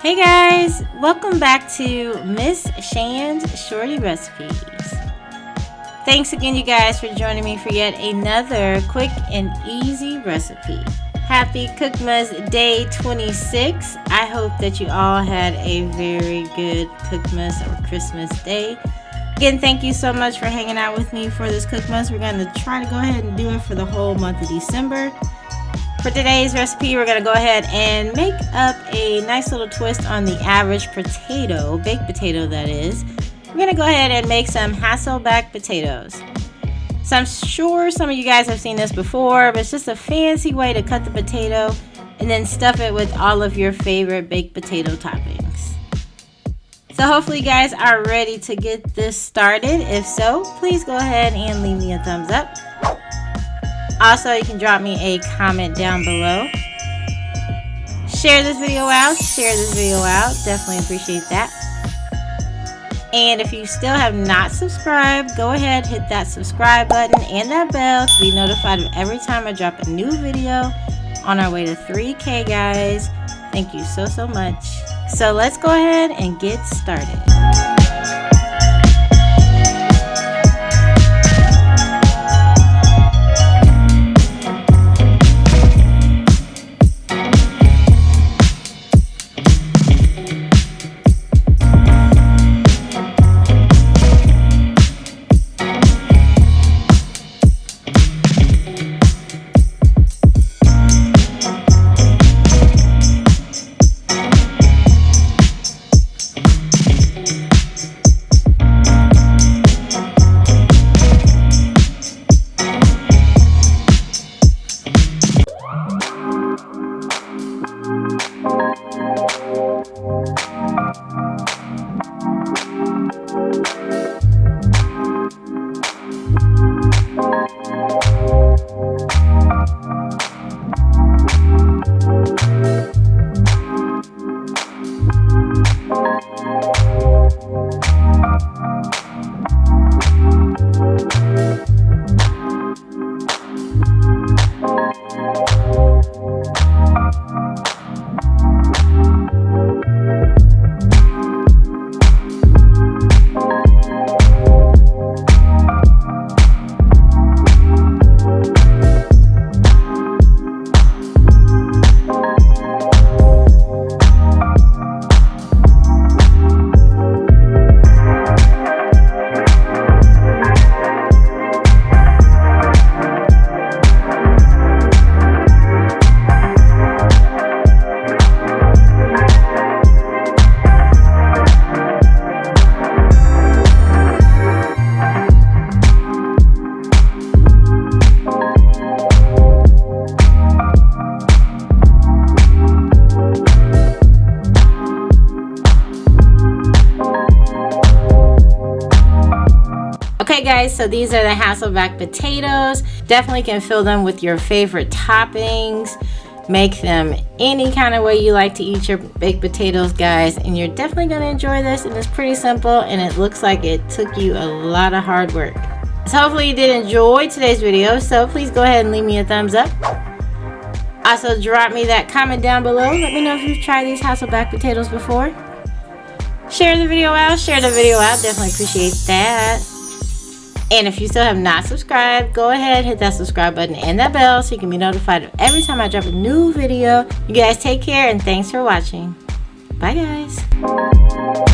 Hey guys, welcome back to Miss Shan's Shorty Recipes. Thanks again you guys for joining me for yet another quick and easy recipe. Happy Cookmas Day 26. I hope that you all had a very good Cookmas or Christmas Day. Again, thank you so much for hanging out with me for this Cookmas. We're going to try to go ahead and do it for the whole month of December. For today's recipe, we're going to go ahead and make up a nice little twist on the average potato, baked potato that is. We're going to go ahead and make some Hasselback potatoes. So I'm sure some of you guys have seen this before, but it's just a fancy way to cut the potato and then stuff it with all of your favorite baked potato toppings. So hopefully you guys are ready to get this started. If so, please go ahead and leave me a thumbs up. Also, you can drop me a comment down below. Share this video out. Definitely appreciate that. And if you still have not subscribed, go ahead, hit that subscribe button and that bell to be notified of every time I drop a new video on our way to 3K, guys. Thank you so much. So let's go ahead and get started. Okay guys, so these are the Hasselback potatoes. Definitely can fill them with your favorite toppings. Make them any kind of way you like to eat your baked potatoes, guys. And you're definitely going to enjoy this. And it's pretty simple. And it looks like it took you a lot of hard work. So hopefully you did enjoy today's video. So please go ahead and leave me a thumbs up. Also drop me that comment down below. Let me know if you've tried these Hasselback potatoes before. Share the video out. Definitely appreciate that. And if you still have not subscribed, go ahead, hit that subscribe button and that bell so you can be notified of every time I drop a new video. You guys take care and thanks for watching. Bye guys.